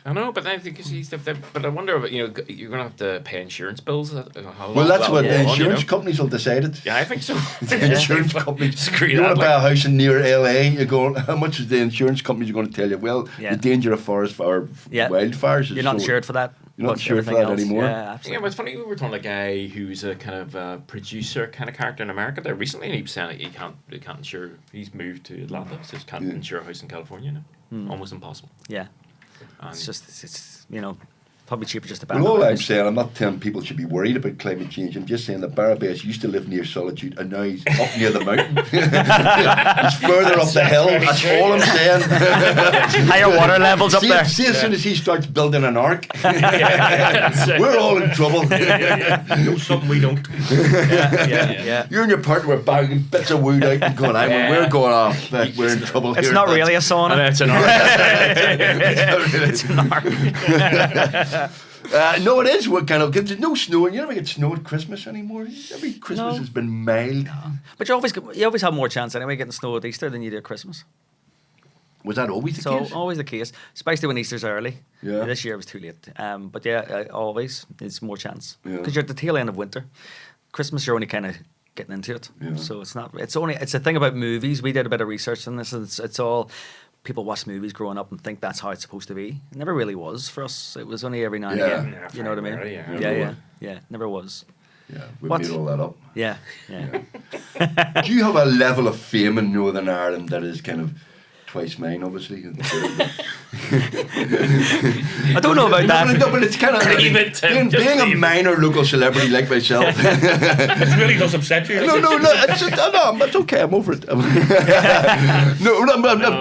S2: I know, but I think but I wonder, you're going to have to pay insurance bills. How long
S1: Well, that's
S2: that
S1: what
S2: will
S1: the
S2: go on,
S1: insurance companies will decide it.
S2: Yeah, I think so.
S1: The insurance companies.
S2: Screw
S1: You
S2: that.
S1: want to buy a
S2: Like,
S1: house in near LA, you're going, how much is the insurance companies going to tell you? Well,
S3: Yeah.
S1: the danger of forest or
S3: Yeah.
S1: wildfires is
S3: You're not
S1: so-
S3: insured for that.
S1: You're not
S3: but
S1: insured for
S3: everything
S1: that
S3: else,
S1: anymore.
S3: Yeah,
S2: yeah,
S3: absolutely.
S2: but it's funny, we were talking to a guy who's a kind of producer kind of character in America there recently, and he was saying like, he can't insure. He's moved to Atlanta, so he can't
S1: Yeah.
S2: insure a house in California now. Almost impossible.
S3: Yeah.
S2: And
S3: It's just, it's probably cheaper just to buy
S1: Well, all
S3: another
S1: I'm
S3: house.
S1: saying, I'm not telling people should be worried about climate change. I'm just saying that Barra used to live near Solitude and now he's up near the mountain. He's further up the hill. That's all I'm saying.
S3: Higher water levels up there.
S1: See, as soon as he starts building an ark,
S2: That's it.
S1: we're all in trouble.
S4: You know something we don't.
S3: Yeah.
S1: You and your partner were banging bits of wood out and going, we're going off. Like, we're in trouble
S3: It's
S1: here.
S3: not really a sauna.
S2: it's an art.
S3: It's an art.
S1: No, it is. What kind of? Because there's no snow, and you never get snow at Christmas anymore. Every Christmas
S3: No.
S1: has been mild.
S3: But you always have more chance anyway getting snow at Easter than you do at Christmas.
S1: Was that always the
S3: So
S1: case?
S3: always the case, especially when Easter's early.
S1: Yeah.
S3: This year it was too late. But yeah, always it's more chance
S1: Yeah.
S3: because you're at the tail end of winter. Christmas you're only kind of getting into it.
S1: Yeah.
S3: So it's not. It's a thing about movies. We did a bit of research on this. And it's all. People watch movies growing up and think that's how it's supposed to be. It never really was for us. It was only every now and
S1: Yeah.
S3: again.
S2: Yeah,
S3: You know what I mean?
S2: very rarely,
S1: yeah.
S3: Yeah. Never was.
S1: Yeah, we
S3: What?
S1: made all that up.
S3: Yeah.
S1: Do you have a level of fame in Northern Ireland that is kind of twice mine, obviously?
S3: I don't know about that.
S1: No, but it's kind of
S2: Leave it, Tim, just
S1: being a
S2: leave it.
S1: minor local celebrity like myself.
S4: It really does upset you.
S1: No, it's just, no, it's okay. I'm over it. I'm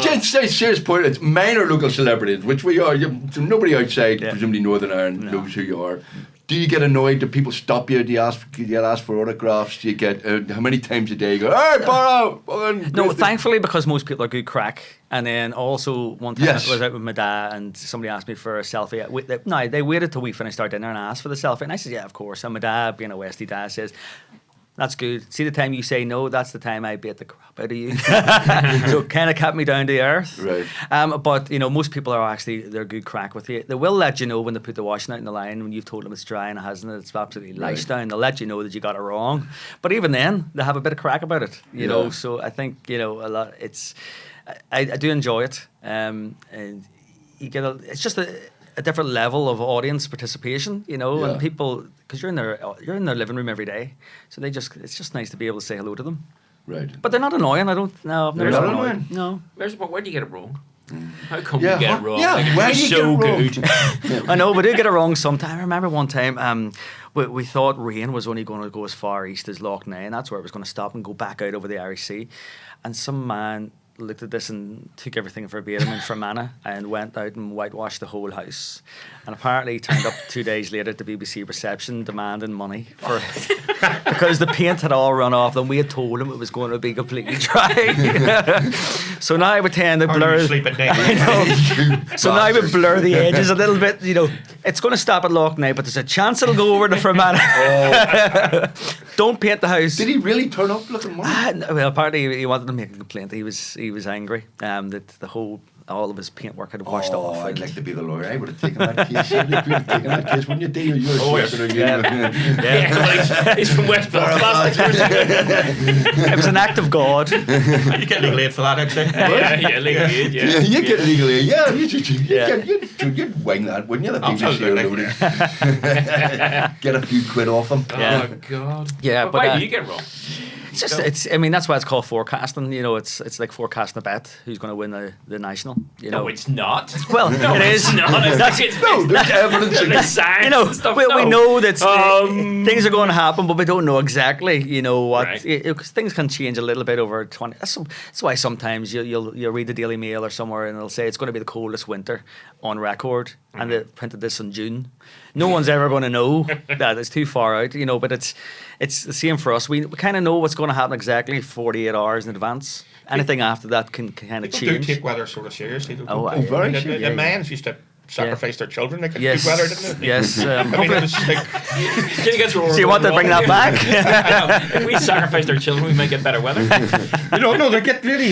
S1: just saying, serious point. It's minor local celebrities, which we are. Nobody outside,
S3: Yeah.
S1: presumably Northern Ireland, knows who you are. Do you get annoyed? Do people stop you? Do you get asked for autographs? Do you get how many times a day you go, "Hey, Barra"?
S3: No, thankfully, because most people are good crack. And then also one time
S1: Yes.
S3: I was out with my dad and somebody asked me for a selfie. They waited till we finished our dinner and asked for the selfie. And I said, yeah, of course. And my dad, being a Westie dad, says, that's good. See the time you say no, that's the time I beat the crap out of you. So kind of kept me down to earth.
S1: Right.
S3: But, most people are actually, they're good crack with you. They will let you know when they put the washing out in the line, when you've told them it's dry and it hasn't, it's absolutely liced down. They'll let you know that you got it wrong. But even then, they have a bit of crack about it, you know. So I think, a lot, I do enjoy it. And you get it's just a different level of audience participation, and people, because you're in their living room every day, so it's just nice to be able to say hello to them.
S1: Right.
S3: But they're not annoying. I've never
S1: They're
S3: been
S1: not
S3: annoyed.
S1: annoying?
S3: No.
S2: Where do you get it wrong? How come
S1: Yeah,
S2: you get
S1: huh?
S2: it wrong?
S1: Yeah,
S2: Like,
S1: why
S2: it's
S1: do you
S2: so
S1: get it
S2: good.
S3: I know, we do get it wrong sometimes. I remember one time we thought rain was only going to go as far east as Loch Ness, and that's where it was going to stop and go back out over the Irish Sea. And some man looked at this and took everything verbatim in Fermanagh and went out and whitewashed the whole house. And apparently turned up 2 days later at the BBC reception demanding money for because the paint had all run off and we had told him it was going to be completely dry. So now I would tend to
S4: How do
S3: blur.
S4: you sleep at night?
S3: I know. So now I would blur the edges a little bit. It's going to stop at Loch Ness, but there's a chance it'll go over to Fermanagh. Don't paint the house.
S1: Did he really turn up looking money?
S3: Well, apparently he wanted to make a complaint. He was angry that the whole all of his paintwork had washed off.
S1: I'd
S3: and-
S1: like to be the lawyer. I would have taken that case. You'd have taken that case, wouldn't you? Dave? You're a solicitor.
S2: Yeah, he's from West Belfast.
S3: It was an act of God.
S4: You get legal aid for that, I'd say.
S2: yeah, legal aid,
S1: Yeah, you get legally. Yeah,
S3: Yeah.
S1: you'd wing that, wouldn't you? The BBC
S4: Absolutely.
S1: loaded. Get a few quid off them.
S3: Yeah.
S2: Oh God.
S3: Yeah,
S2: But
S3: but,
S2: why do you get wrong?
S3: It's just, I mean, that's why it's called forecasting. You know, it's like forecasting a bet who's going to win the national. You know,
S2: No, it's not.
S3: well,
S2: No,
S3: it
S2: it's
S3: is.
S2: not. It's
S3: That's,
S2: like it's
S1: No, there's evidence
S2: the
S1: against
S2: science
S3: you know,
S2: and stuff.
S3: we
S2: no.
S3: know that things are
S2: Um,
S3: going to happen, but we don't know exactly, you know, what,
S2: Right.
S3: because things can change a little bit over 20. That's why sometimes you'll read the Daily Mail or somewhere and they'll say it's going to be the coldest winter on record, and they printed this in June. No one's ever going to know that. It's too far out, you know, but it's the same for us. We kind of know what's going to happen exactly 48 hours in advance. Anything after that can kind of
S4: People do
S3: change.
S4: take weather sort of seriously.
S3: Oh,
S1: Oh, very
S4: The
S1: serious.
S3: Yeah,
S4: men used to sacrifice their children. They could
S3: Yes.
S4: do weather, didn't they?
S3: Yes.
S4: I mean,
S3: Hopefully-
S4: it was like,
S2: Can you get to
S3: do you want to bring that back?
S2: If we sacrificed our children, we might get better weather.
S4: no, they get really,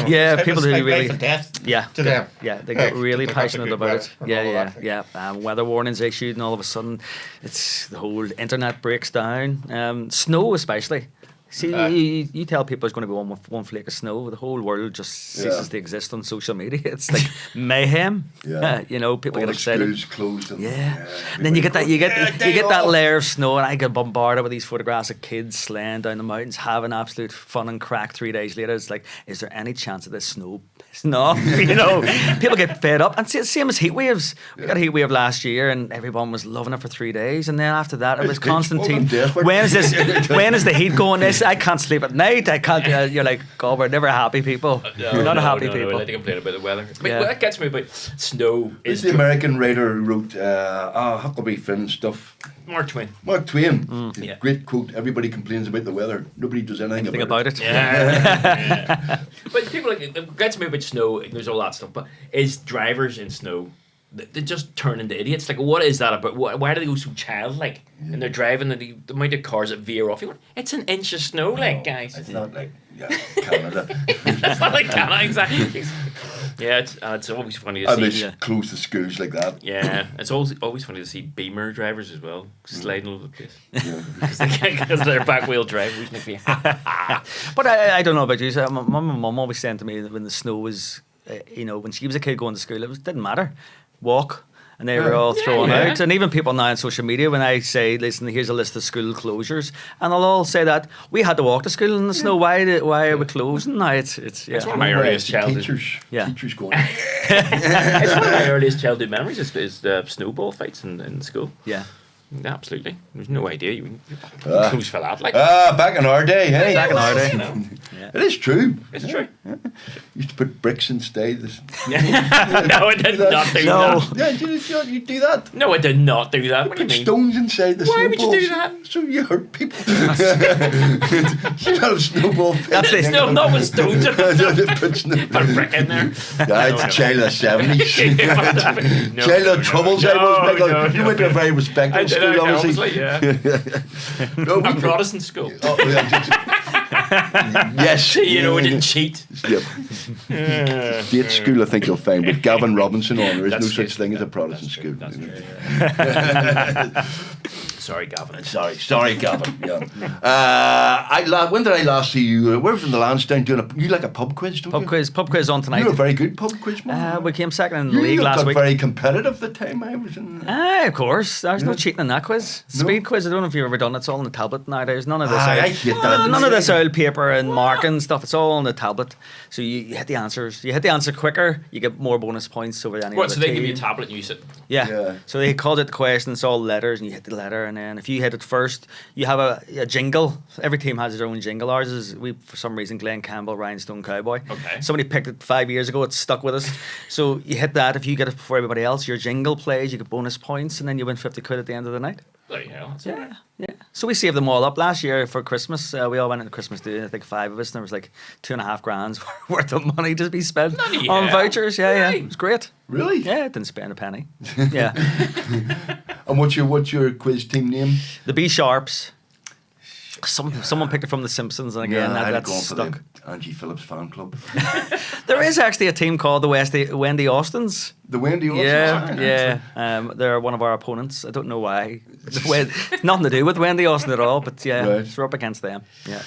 S3: Yeah,
S4: it
S3: people
S4: was
S3: who
S4: like
S3: really-
S4: life and death
S3: Yeah.
S4: to them.
S3: Yeah, they get really
S4: They got the
S3: passionate
S4: good
S3: about
S4: weather
S3: it.
S4: and
S3: Yeah,
S4: all
S3: yeah,
S4: that.
S3: yeah. Weather warnings issued, and all of a sudden, it's the whole internet breaks down. Snow, especially. See, you tell people there's going to be one flake of snow, the whole world just ceases to exist on social media. It's like mayhem.
S1: Yeah.
S3: You know, people
S1: All
S3: get
S1: the
S3: excited.
S1: schools closed. And,
S3: Yeah. And then you get that layer of snow, and I get bombarded with these photographs of kids sleighing down the mountains, having absolute fun and crack 3 days later. It's like, is there any chance of this snow pissing off? You know, people get fed up. And same as heat waves. We got a heat wave last year, and everyone was loving it for 3 days, and then after that, it was
S1: It's well, I'm
S3: Constantine.
S1: desperate.
S3: When is the heat going? I can't sleep at night. I can't. You're like, God, we're never happy people. We're not happy
S2: No,
S3: people.
S2: I think complain about the weather. But
S3: Yeah.
S2: what gets me about snow
S1: It's
S2: is
S1: the American writer who wrote Huckleberry Finn stuff.
S2: Mark Twain.
S1: Mark Twain.
S2: Yeah.
S1: Great quote. Everybody complains about the weather. Nobody does anything
S3: Think
S1: about
S3: about it.
S2: Yeah. But people like it gets me about snow. There's all that stuff. But is drivers in snow? They just turn into idiots. Like, what is that about? Why do they go so childlike? And they're driving the amount of cars that veer off. You're like, it's an inch of snow, like, guys.
S1: It's not like Canada.
S2: It's not like Canada, exactly. Yeah, it's always funny to
S1: And they
S2: see.
S1: close the schools like that.
S2: Yeah, it's always funny to see Beamer drivers as well sliding all over the place
S1: Yeah.
S2: because they're back wheel drivers. Make me
S3: But I don't know about you. So my mum always saying to me that when the snow was, when she was a kid going to school, didn't matter. Walk. And they were all thrown
S2: yeah.
S3: out. And even people now on social media, when I say, listen, here's a list of school closures, and they'll all say that we had to walk to school in the snow. Why are we closing? No, it's yeah.
S2: It's one of my earliest childhood.
S1: Teachers going.
S2: It's one of my earliest childhood memories is snowball fights in school.
S3: Yeah.
S2: Yeah, absolutely. There's no idea you close for that. Like,
S1: Back in our day, hey.
S3: Back in our day.
S2: No,
S1: It is true.
S2: it's true.
S1: Used to put bricks instead.
S2: No, I did not do
S3: No.
S2: that.
S1: Yeah, you do that.
S2: No, I did not do that. What do you
S1: Put
S2: mean?
S1: stones inside the
S2: Why would you
S1: snowballs.
S2: do that?
S1: So you hurt people. You know, snowball.
S3: That's it.
S2: No, not with stones. Put a brick in there.
S1: It's a child of the 70s.
S2: No,
S1: Child of troubles, I was.
S2: no,
S1: Michael. You went to a very respectable
S2: I did,
S1: school,
S2: obviously, yeah.
S1: No,
S2: A
S1: we-
S2: Protestant school.
S1: Oh, yes.
S2: You know, we didn't cheat.
S1: Yep. State school, I think you'll find, with Gavin Robinson on. There is no
S2: That's
S1: such
S2: true.
S1: thing as a Protestant
S2: That's true.
S1: school.
S2: That's
S1: you know.
S2: true. Sorry, Gavin.
S1: Sorry, Gavin. Yeah. When did I last see you? Where was in the Lansdowne doing you like a pub quiz, don't you?
S3: Pub quiz on tonight.
S1: You were a very good pub quiz, man.
S3: We came second in the
S1: You
S3: league last
S1: got
S3: week.
S1: very competitive the time I was in.
S3: Of course. There's no cheating in that quiz. Speed quiz, I don't know if you've ever done it. It's all on the tablet nowadays. None of this.
S1: I hate that.
S3: None of this old paper and marking stuff. It's all on the tablet. So you hit the answers. You hit the answer quicker, you get more bonus points over any
S2: What?
S3: other
S2: So they
S3: team.
S2: give you a tablet and you sit.
S3: Yeah. So they called it the question. It's all letters, and you hit the letter, and then if you hit it first, you have a jingle. Every team has their own jingle. Ours is for some reason Glenn Campbell, Rhinestone Cowboy.
S2: Okay.
S3: Somebody picked it 5 years ago. It's stuck with us. So you hit that. If you get it before everybody else, your jingle plays. You get bonus points, and then you win 50 quid at the end of the night.
S2: Bloody hell. That's
S3: Yeah, yeah. So we saved them all up last year for Christmas. We all went into Christmas do. I think 5 of us, and there was like 2.5 grand worth of money to be spent
S2: Bloody
S3: on
S2: hell.
S3: vouchers. Yeah,
S2: Right.
S3: it was great.
S1: Really?
S3: Yeah, didn't spend a penny. Yeah,
S1: And what's your quiz team name?
S3: the B Sharps. Someone picked it from The Simpsons, and again
S1: I'd have
S3: that's
S1: gone for
S3: stuck.
S1: them. Angie Phillips fan club.
S3: There is actually a team called the Wendy Austins.
S1: The Wendy Austins?
S3: Yeah. They're one of our opponents. I don't know why. Nothing to do with Wendy Austin at all, but yeah,
S1: Right.
S3: we're up against them. Yeah.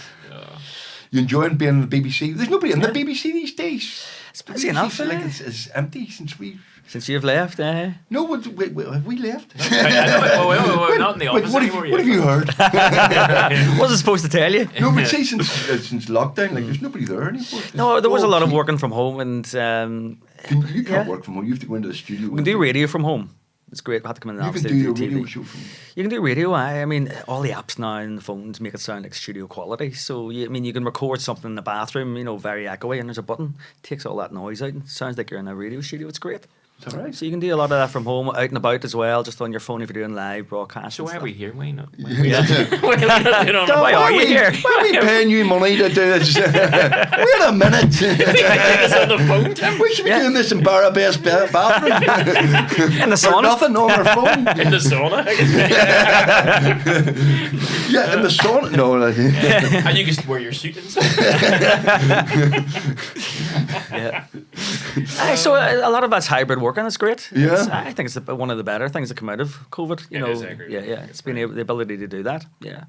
S1: You enjoying being on the BBC? There's nobody in the BBC these days.
S3: It's busy enough,
S1: Like
S3: eh?
S1: it's empty since we...
S3: Since you've left, eh?
S1: No, have we left?
S2: Well, not in the office
S1: What
S2: anymore.
S1: have you heard?
S3: Wasn't supposed to tell you.
S1: No, but say since lockdown, like there's nobody there anymore.
S3: No, there was a lot of
S1: Okay.
S3: working from home, and
S1: You can't
S3: yeah.
S1: work from home. You have to go into the studio.
S3: we can do radio from home. It's great. We have to come in the
S1: You
S3: office
S1: can
S3: to
S1: do your
S3: TV.
S1: radio show from home.
S3: You can do radio. I mean, all the apps now and the phones make it sound like studio quality. So, you can record something in the bathroom, very echoey, and there's a button, takes all that noise out, and it sounds like you're in a radio studio. It's great.
S1: Is that right?
S3: So you can do a lot of that from home, out and about as well, just on your phone if you're doing live broadcasts.
S2: So
S3: and
S2: why are
S3: stuff.
S2: we here? Why not?
S1: Dom,
S3: Why are you here?
S1: Why are we paying you money to do this? Wait a minute.
S2: on the phone, Tim?
S1: We should be doing this in Barra Best bathroom.
S3: In the
S1: For
S3: sauna.
S1: nothing on our phone.
S2: In the sauna?
S1: Yeah, in the sauna. No, like,
S2: And you just wear your suit inside?
S3: Yeah. So a lot of that's hybrid working. It's great.
S1: Yeah.
S3: I think it's one of the better things that come out of COVID.
S2: It is, I agree.
S3: Yeah. It's been the ability to do that. Yeah.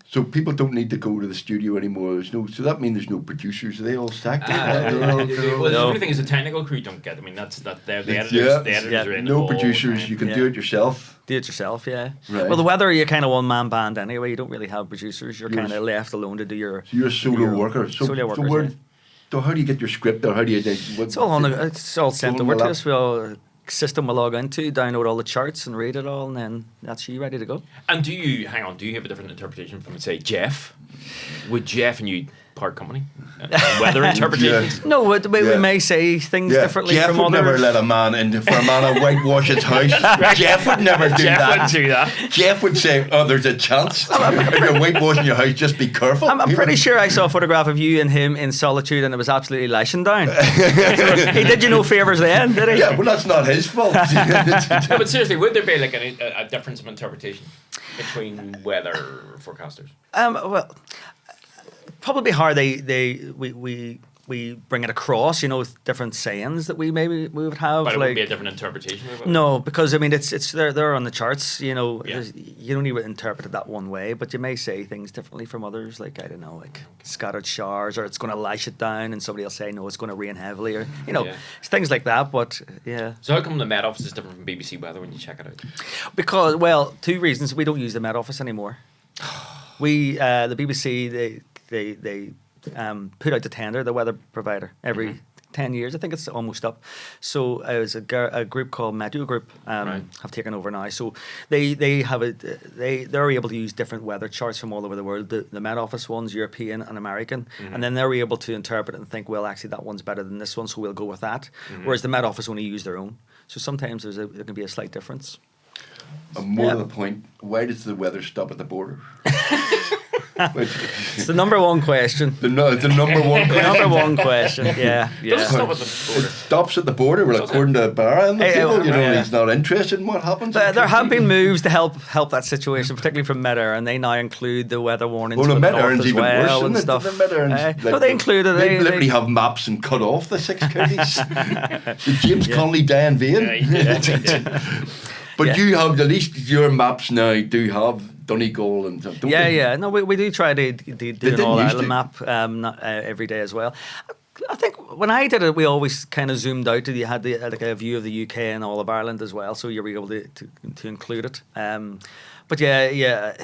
S1: so people don't need to go to the studio anymore. So that means there's no producers. Are they all sacked?
S2: Well, the only thing is the technical crew don't get. I mean, that's the editors.
S1: Yeah.
S2: The editors
S3: Yeah.
S2: are in
S1: No
S2: all the
S1: producers.
S2: time.
S1: You can
S3: Yeah.
S1: do it yourself.
S3: Do it yourself, yeah.
S1: Right.
S3: Well, the weather, you're kind of one-man band anyway. You don't really have producers. You're
S1: You're
S3: kind of left alone to do your...
S1: So you're a solo
S3: your
S1: worker. So,
S3: solo
S1: so,
S3: workers, yeah.
S1: so how do you get your script, or how do you?
S3: It's all it's all sent
S1: All on
S3: over
S1: the
S3: to us. We all system we log into, download all the charts and read it all, and then that's you ready to go.
S2: And do you have a different interpretation from, say, Jeff? Would Jeff and you part company? Weather interpretations?
S3: No, we
S1: Yeah.
S3: may say things differently
S1: Jeff
S3: from
S1: would
S3: others.
S1: never let a man in for a man to whitewash his house. Jeff would never do
S2: Jeff
S1: that.
S2: wouldn't do that.
S1: Jeff would say, "Oh, there's a chance. If you're whitewashing your house, just be careful."
S3: I'm pretty sure I saw a photograph of you and him in solitude, and it was absolutely lashing down. He did you no favours then, did he?
S1: Yeah, well, that's not his fault.
S2: No, but seriously, would there be like a difference of interpretation between weather forecasters?
S3: Well, probably how we bring it across, with different sayings that we would have.
S2: But it
S3: like
S2: would be a different interpretation of it?
S3: no, because I mean it's they're on the charts.
S2: Yeah.
S3: You don't even interpret it that one way, but you may say things differently from others. Like I don't know, like scattered showers, or it's going to lash it down, and somebody will say no, it's going to rain heavily, or
S2: Yeah.
S3: it's things like that. But yeah,
S2: So how come the Met Office is different from BBC Weather when you check it out?
S3: because two reasons: we don't use the Met Office anymore. We the BBC they put out the tender, the weather provider, every 10 years. I think it's almost up. So it was a group called Meteo Group
S2: Right.
S3: have taken over now. So they have they're able to use different weather charts from all over the world. The Met Office ones, European and American, and then they're able to interpret it and think, well, actually that one's better than this one, so we'll go with that. Whereas the Met Office only use their own. So sometimes there can be a slight difference.
S1: And more
S3: Yeah.
S1: to the point, why does the weather stop at the border?
S3: It's the number one question.
S1: The number one question.
S3: Number one question. Yeah.
S2: Does it stop at the
S1: It
S2: border?
S1: stops at the border. Well, according to Barra and the
S3: Hey,
S1: people,
S3: yeah.
S1: he's not interested in what happens.
S3: There have been moves to help that situation, particularly from Met-Air, and they now include the weather warnings
S1: Well, the
S3: for the
S1: Met
S3: north
S1: Erin's
S3: as
S1: even
S3: well
S1: worse,
S3: and
S1: isn't it?
S3: stuff.
S1: The Met Erin's
S3: No, they included
S1: They
S3: they
S1: literally have maps and cut off the 6 counties. The James Connolly Dan Vein. But
S3: Yeah.
S1: you have, at least your maps now do have Donegal and don't they?
S3: Yeah. No, we do try to do an
S1: didn't
S3: all
S1: used
S3: Ireland
S1: to.
S3: map not, every day as well. I think when I did it, we always kind of zoomed out. You had like a view of the UK and all of Ireland as well, so you were able to include it. But yeah,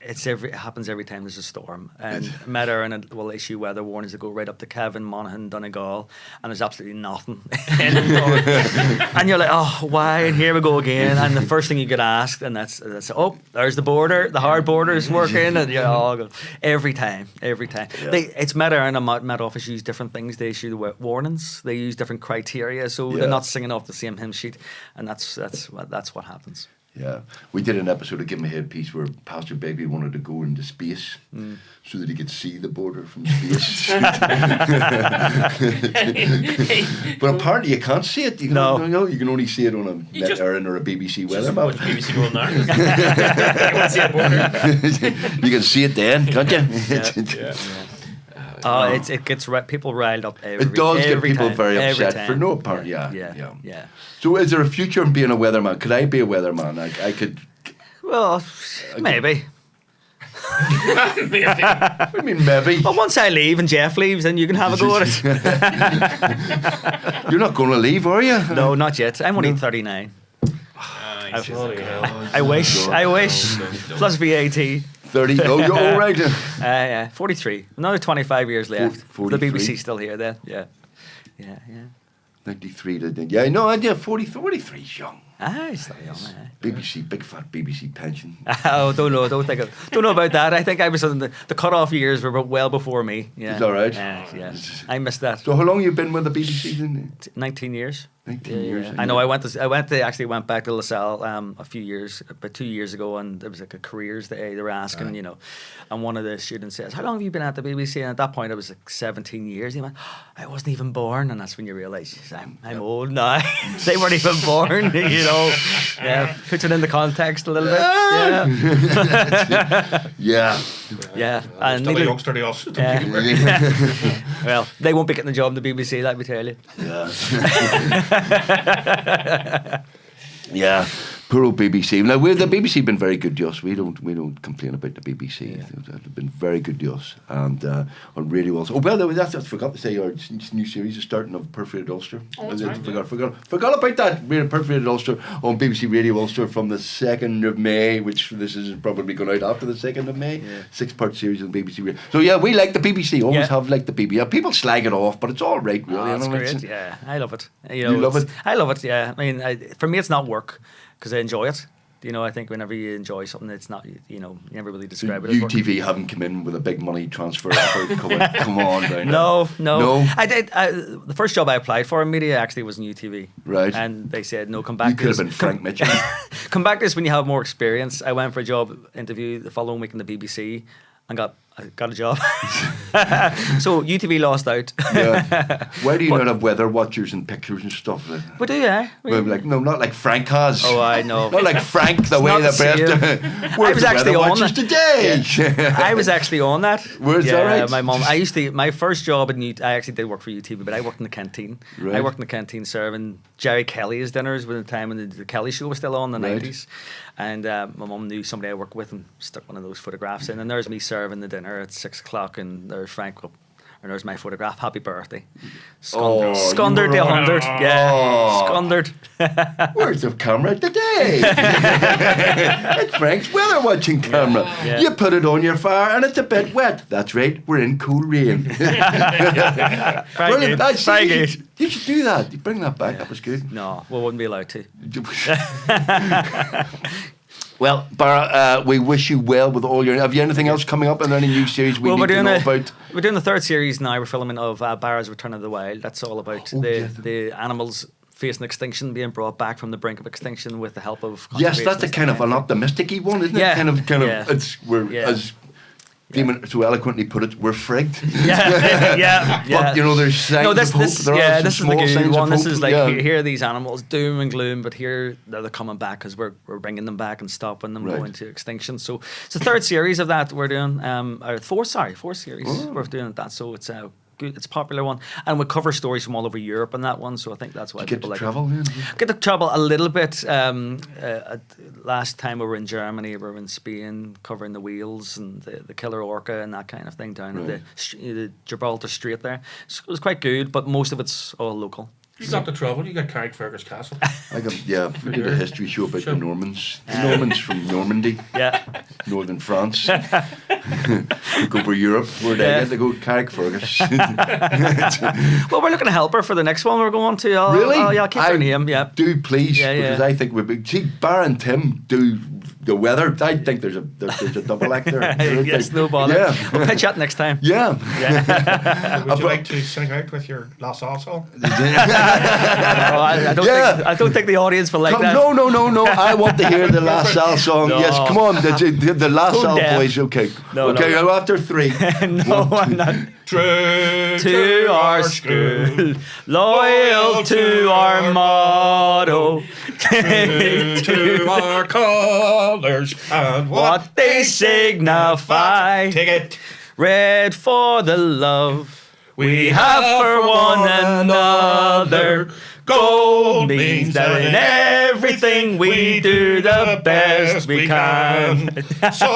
S3: it happens every time there's a storm. And Met-Air will issue weather warnings that go right up to Cavan, Monaghan, Donegal, and there's absolutely nothing in the north. And you're like, oh, why? And here we go again. And the first thing you get asked, and that's oh, there's the border, the hard border is working, and you're all go every time.
S1: Yeah.
S3: It's Met-Air and the Met Office use different things. They issue the warnings. They use different criteria, so
S1: Yeah.
S3: they're not singing off the same hymn sheet, and that's what happens.
S1: Yeah, we did an episode of Give Me Headpiece where Pastor Begbie wanted to go into space so that he could see the border from space. But apparently you can't see it. You can only see it on a
S2: You
S1: Met
S2: just-
S1: Erin or a BBC weather
S2: Just
S1: map.
S2: watch BBC World now. You want to see the border?
S1: You can see it then, can't you?
S2: Yeah.
S3: It gets people riled up.
S1: It does get
S3: every
S1: people
S3: time,
S1: very
S3: every
S1: upset for
S3: time.
S1: no apparent. Yeah.
S3: Yeah.
S1: So, is there a future in being a weatherman? Could I be a weatherman? I could.
S3: Well, maybe.
S1: What do you mean, maybe?
S3: But once I leave and Jeff leaves, then you can have a go at it.
S1: You're not going to leave, are you?
S3: No, not yet. I'm only 39. I wish. Plus VAT.
S1: 30. Oh, you're all right.
S3: 43. Another 25 years left.
S1: 43.
S3: The BBC still here then. Yeah.
S1: 93. Yeah, no, 43 is young.
S3: He's still young.
S1: BBC, big fat BBC pension.
S3: Don't know about that. I think I was on the cut-off years were well before me. Yeah.
S1: Is that right?
S3: Yeah. I missed that.
S1: So how long you been with the BBC then?
S3: 19 years.
S1: 19 years.
S3: I know. I went back to LaSalle about 2 years ago, and it was like a careers day. They were asking, and one of the students says, "How long have you been at the BBC?" And at that point, I was like 17 years. He went, "I wasn't even born," and that's when you realise I'm old now. They weren't even born, Yeah, puts it into context a little bit.
S1: Yeah.
S3: And
S4: still a youngster to us.
S3: Well, they won't be getting a job in the BBC, let me tell you.
S1: Yeah. Poor old BBC. Now, the BBC been very good to us. We don't complain about the BBC. They've been very good to us, and on radio also. Oh well, I forgot to say our new series is starting of Perforated Ulster. Forgot about that. We're Perforated Ulster on BBC Radio Ulster from the 2nd of May, which this is probably going out after the 2nd of May. 6-part series on BBC Radio. So yeah, we like the BBC. Always have liked the BBC. Yeah, people slag it off, but it's all right, really.
S3: That's great. Yeah, I love it.
S1: You love it?
S3: I love it. Yeah, I mean, for me, it's not work. Because I enjoy it. I think whenever you enjoy something, it's not, you never really describe it as work.
S1: UTV haven't come in with a big money transfer offer. Come on, right
S3: No. I did. The first job I applied for in media actually was in UTV.
S1: Right.
S3: And they said, no, come back.
S1: You could have been Frank Mitchell.
S3: Come back to this when you have more experience. I went for a job interview the following week in the BBC and got a job. So UTV lost out.
S1: Why do you not have weather watchers and pictures and stuff?
S3: We do, yeah.
S1: Well, no, not like Frank has.
S3: Oh, I know.
S1: Not like Frank, the way the best.
S3: I was actually on that
S1: today.
S3: I was actually on that.
S1: Was that right?
S3: My mum. My first job I actually did work for UTV, but I worked in the canteen. Right. I worked in the canteen serving Jerry Kelly's dinners with the time when the Kelly Show was still on in the 90s. And my mum knew somebody I worked with and stuck one of those photographs in. And there's me serving the dinner at 6 o'clock, and there's Frank up. And there's my photograph. Happy birthday. Scondered the 100. Yeah. Scondered.
S1: Where's the camera today? It's Frank's weather watching camera. Yeah. You put it on your fire and it's a bit wet. That's right. We're in cool rain. Brilliant.
S3: Very good.
S1: You should do that. You bring that back. That was good.
S3: No, we wouldn't be allowed to.
S1: Well, Barra, we wish you well with all your... Have you anything else coming up? Are there any new series we need to know about?
S3: We're doing the 3rd series now. We're filming of Barra's Return of the Wild. That's all about the animals facing extinction, being brought back from the brink of extinction with the help of...
S1: Yes, that's a kind of an optimistic-y one, isn't it?
S3: Yeah.
S1: Kind of. As Damon so eloquently put it, we're frigged.
S3: Yeah.
S1: But there's signs of hope.
S3: This is the good one. This is like here are these animals, doom and gloom, but here they're coming back because we're bringing them back and stopping them going to extinction. So it's the 3rd series of that we're doing. Fourth series we're doing that. So it's good. It's a popular one, and we cover stories from all over Europe on that one. So I think that's why people like it. Get to travel a little bit. Last time we were in Germany, we were in Spain covering the whales and the killer orca and that kind of thing down at the Gibraltar Strait there. So it was quite good, but most of it's all local.
S4: You got the trouble. You got Carrickfergus Castle.
S1: We did a history show about the Normans. The Normans from Normandy. Northern France. Took over Europe. Where they get to go Carrickfergus.
S3: Well, we're looking to help her for the next one we're going to. I'll keep her name. Yeah.
S1: Do please, because I think Barra and Tim do the weather. I think there's a double act there.
S3: Yes, no bother. Yeah. We'll pitch that next time.
S1: Yeah.
S4: Would you like to sing out with your La Salle song?
S3: I don't think the audience will like that.
S1: No. I want to hear the La Salle song. No. Yes, come on. The La Salle boys. Okay. No. After 3.
S3: No, I'm not.
S4: True
S3: to our school, loyal to our motto,
S4: true to our colours and what
S3: they signify.
S4: Take it.
S3: red for the love we have for one another. Gold means that in everything we do the best we can.
S4: So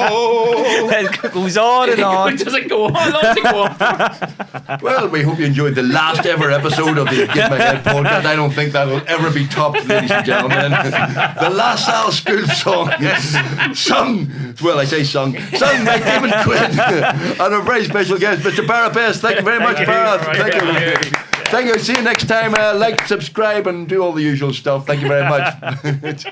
S3: It goes on and on.
S2: Does it go on? How long does it go on?
S1: Well, we hope you enjoyed the last ever episode of the Give My Head podcast. I don't think that will ever be topped, ladies and gentlemen. The La Salle School song, sung by Damon Quinn, and our very special guest, Mr. Barra Best. Thank you very much, Barra. Thank you. Thank you. See you next time. Like, subscribe, and do all the usual stuff. Thank you very much.